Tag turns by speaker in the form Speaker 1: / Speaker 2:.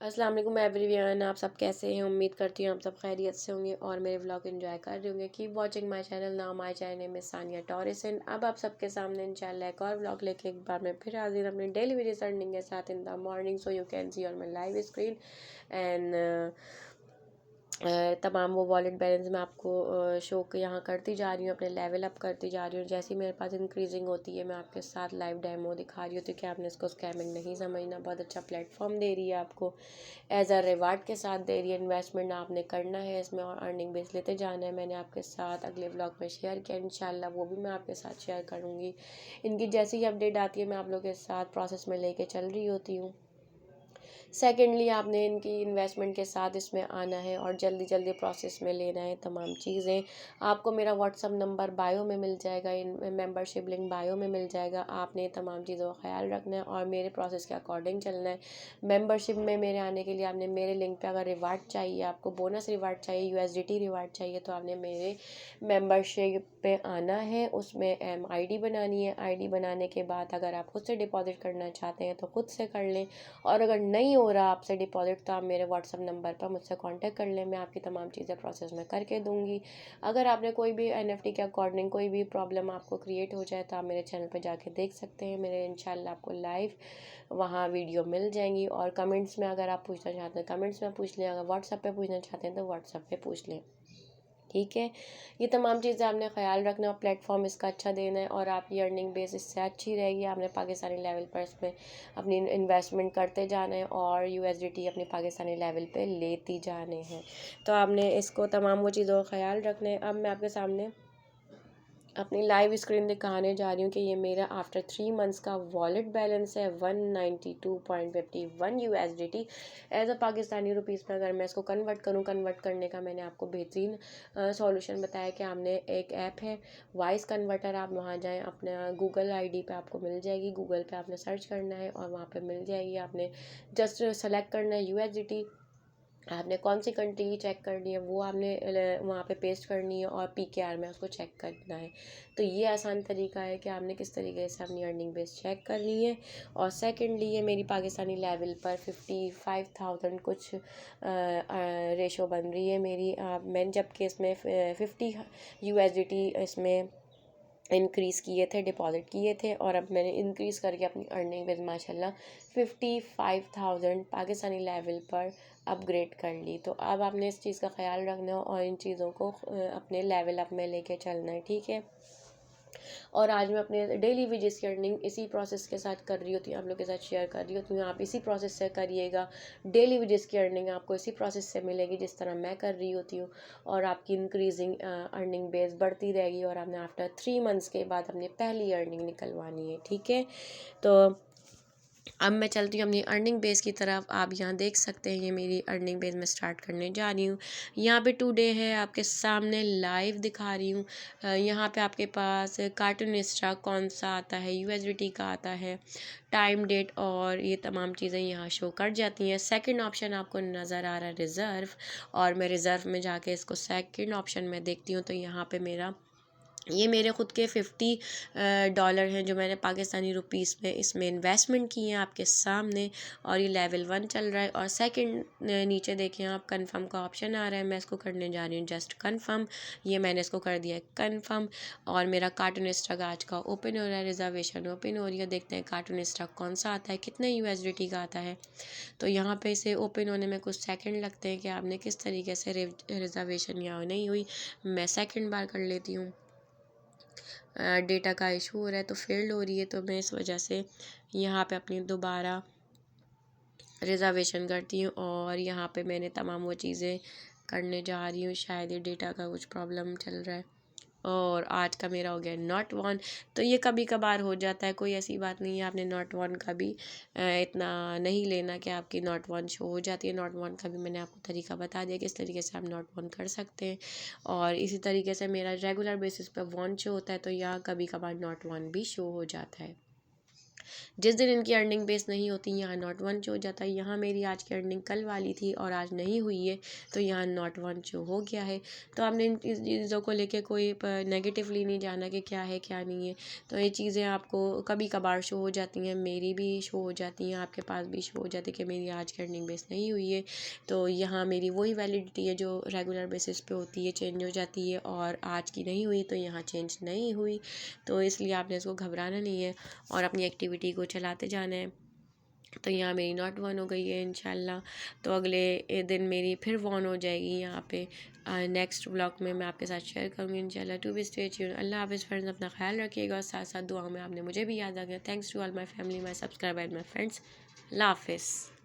Speaker 1: अस्सलाम वालेकुम एवरीवन, आप सब कैसे हैं। उम्मीद करती हूँ आप सब खैरियत से होंगे और मेरे व्लॉग एंजॉय कर रहे होंगे। Keep watching my channel. Now my channel name is Sania Torrison. अब आप सबके सामने इंशाल्लाह एक और व्लॉग लेके एक बार मैं फिर हाजिर अपनी डेली वीडियो अर्निंग के साथ in the morning. So you can see on my live screen and तमाम वो वॉलेट बैलेंस मैं आपको शो यहाँ करती जा रही हूँ, अपने लेवल अप करती जा रही हूँ। जैसे ही मेरे पास इंक्रीजिंग होती है मैं आपके साथ लाइव डेमो दिखा रही होती हूँ कि आपने इसको स्कैमिंग नहीं समझना। बहुत अच्छा प्लेटफॉर्म दे रही है आपको, एज अ रिवार्ड के साथ दे रही है। इन्वेस्टमेंट आपने करना है इसमें और अर्निंग बेस लेते जाना है। मैंने आपके साथ अगले व्लॉग में शेयर किया, इंशाल्लाह वो भी मैं आपके साथ शेयर करूँगी। इनकी जैसी ही अपडेट आती है मैं आप लोगों के साथ प्रोसेस में लेके चल रही होती हूँ। सेकेंडली आपने इनकी इन्वेस्टमेंट के साथ इसमें आना है और जल्दी जल्दी प्रोसेस में लेना है तमाम चीज़ें। आपको मेरा व्हाट्सअप नंबर बायो में मिल जाएगा, इन मेंबरशिप लिंक बायो में मिल जाएगा। आपने तमाम चीज़ों का ख्याल रखना है और मेरे प्रोसेस के अकॉर्डिंग चलना है। मेंबरशिप में मेरे आने के लिए आपने मेरे लिंक पे अगर रिवार्ड चाहिए, आपको बोनस रिवार्ड चाहिए, यूएसडीटी रिवार्ड चाहिए, तो आपने मेरे मेंबरशिप पे आना है। उसमें आईडी बनानी है। आईडी बनाने के बाद अगर आप खुद से डिपॉजिट करना चाहते हैं तो खुद से कर लें, और अगर नहीं हो रहा आपसे डिपॉजिट तो आप मेरे व्हाट्सअप नंबर पर मुझसे कांटेक्ट कर लें। मैं आपकी तमाम चीज़ें प्रोसेस में करके दूंगी। अगर आपने कोई भी एनएफटी के अकॉर्डिंग कोई भी प्रॉब्लम आपको क्रिएट हो जाए तो आप मेरे चैनल पर जाके देख सकते हैं। मेरे इंशाल्लाह आपको लाइव वहाँ वीडियो मिल जाएंगी। और कमेंट्स में अगर आप पूछना चाहते हैं कमेंट्स में पूछ लें, अगर व्हाट्सएप पे पूछना चाहते हैं तो व्हाट्सएप पे पूछ लें, ठीक है। ये तमाम चीज़ें आपने ख्याल रखना है और प्लेटफॉर्म इसका अच्छा देना है और आपकी अर्निंग बेस इससे अच्छी रहेगी। आपने पाकिस्तानी लेवल पर इसमें अपनी इन्वेस्टमेंट करते जाना है और यूएसडीटी अपनी पाकिस्तानी लेवल पे लेती जाने हैं। तो आपने इसको तमाम वो चीज़ों का ख्याल रखना है। अब मैं आपके सामने अपनी लाइव स्क्रीन दिखाने जा रही हूँ कि ये मेरा आफ्टर 3 मंथ्स का वॉलेट बैलेंस है 192.51 USDT. As a Pakistani rupees में अगर मैं इसको कन्वर्ट करूँ, कन्वर्ट करने का मैंने आपको बेहतरीन सॉल्यूशन बताया कि हमने एक ऐप है वॉइस कन्वर्टर। आप वहाँ जाएं, अपना गूगल आईडी पे आपको मिल जाएगी। गूगल पे आपने सर्च करना है और वहाँ पे मिल जाएगी। आपने जस्ट सेलेक्ट करना है यूएसडीटी। आपने कौन सी कंट्री चेक करनी है वो आपने वहाँ पे पेस्ट करनी है और पीकेआर में उसको चेक करना है। तो ये आसान तरीका है कि आपने किस तरीके से अपनी अर्निंग बेस चेक करनी है। और सेकेंडली ये मेरी पाकिस्तानी लेवल पर 55,000 कुछ रेशो बन रही है मेरी। मैंने जबकि इसमें 50 यूएसडीटी इसमें इंक्रीज़ किए थे, डिपॉजिट किए थे, और अब मैंने इंक्रीज़ करके अपनी अर्निंग विद माशाल्लाह 55,000 पाकिस्तानी लेवल पर अपग्रेड कर ली। तो अब आपने इस चीज़ का ख्याल रखना है और इन चीज़ों को अपने लेवल अप में लेके चलना है, ठीक है। और आज मैं अपने डेली वेजेस की अर्निंग इसी प्रोसेस के साथ कर रही होती हूँ, आप लोग के साथ शेयर कर रही होती हूँ। आप इसी प्रोसेस से करिएगा। डेली वेजेस की अर्निंग आपको इसी प्रोसेस से मिलेगी जिस तरह मैं कर रही होती हूँ, और आपकी इंक्रीजिंग अर्निंग बेस बढ़ती रहेगी और आपने आफ्टर 3 मंथ्स के बाद अपनी पहली अर्निंग निकलवानी है, ठीक है। तो अब मैं चलती हूँ अपनी अर्निंग बेस की तरफ। आप यहाँ देख सकते हैं ये मेरी अर्निंग बेस मैं स्टार्ट करने जा रही हूँ। यहाँ पे टुडे है, आपके सामने लाइव दिखा रही हूँ। यहाँ पे आपके पास कार्टूनिस्टा कौन सा आता है, यूएसडीटी का आता है, टाइम डेट और ये तमाम चीज़ें यहाँ शो कर जाती हैं। सेकंड ऑप्शन आपको नज़र आ रहा है रिज़र्व, और मैं रिज़र्व में जाके इसको सेकंड ऑप्शन में देखती हूँ तो यहाँ पे ये मेरे ख़ुद के $50 हैं जो मैंने पाकिस्तानी रुपीस में इसमें इन्वेस्टमेंट की है आपके सामने। और ये लेवल 1 चल रहा है। और सेकंड नीचे देखें आप, कंफर्म का ऑप्शन आ रहा है, मैं इसको करने जा रही हूँ जस्ट कंफर्म। ये मैंने इसको कर दिया है कंफर्म और मेरा कार्टूनिस्टा का आज का ओपन हो रहा है, रिजर्वेशन ओपन हो रही है। देखते हैं कार्टूनिस्टा कौन सा आता है, कितने यूएसडीटी का आता है। तो यहाँ पे इसे ओपन होने में कुछ सेकंड लगते हैं कि आपने किस तरीके से रिजर्वेशन यहाँ नहीं हुई। मैं सेकंड बार कर लेती हूँ। डेटा का इशू हो रहा है तो फेल्ड हो रही है, तो मैं इस वजह से यहाँ पे अपनी दोबारा रिज़र्वेशन करती हूँ। और यहाँ पे मैंने तमाम वो चीज़ें करने जा रही हूँ। शायद ये डेटा का कुछ प्रॉब्लम चल रहा है और आज का मेरा हो गया नॉट वन। तो ये कभी कभार हो जाता है, कोई ऐसी बात नहीं है। आपने नॉट वन का भी इतना नहीं लेना कि आपकी नॉट वन शो हो जाती है। नॉट वन का भी मैंने आपको तरीका बता दिया किस तरीके से आप नॉट वन कर सकते हैं। और इसी तरीके से मेरा रेगुलर बेसिस पे वन शो होता है तो यहाँ कभी कभार नॉट वन भी शो हो जाता है। जिस दिन इनकी अर्निंग बेस नहीं होती यहाँ नॉट वन शो हो जाता है। यहाँ मेरी आज की अर्निंग कल वाली थी और आज नहीं हुई है, तो यहाँ नॉट वन शो हो गया है। तो आपने इन चीज़ों को लेके कोई नेगेटिवली नहीं जाना कि क्या है क्या नहीं है। तो ये चीज़ें आपको कभी कभार शो हो जाती हैं, मेरी भी शो हो जाती हैं, आपके पास भी शो हो जाती है कि मेरी आज की अर्निंग बेस नहीं हुई है। तो यहाँ मेरी वही वैलिडिटी है जो रेगुलर बेसिस पे होती है, चेंज हो जाती है, और आज की नहीं हुई तो यहाँ चेंज नहीं हुई। तो इसलिए आपने इसको घबराना नहीं है और अपनी एक्टिविटी को चलाते जाना है। तो यहाँ मेरी नॉट वन हो गई है इंशाल्लाह। तो अगले दिन मेरी फिर वन हो जाएगी यहाँ पे। नेक्स्ट व्लॉग में मैं आपके साथ शेयर करूँगी इंशाल्लाह। To be stay tuned. अल्लाह हाफ़िज़ फ्रेंड्स, अपना ख्याल रखिएगा और साथ साथ दुआ में आपने मुझे भी याद आ गया। Thanks to all my family, my subscriber and my friends. अल्लाह हाफ़िज़।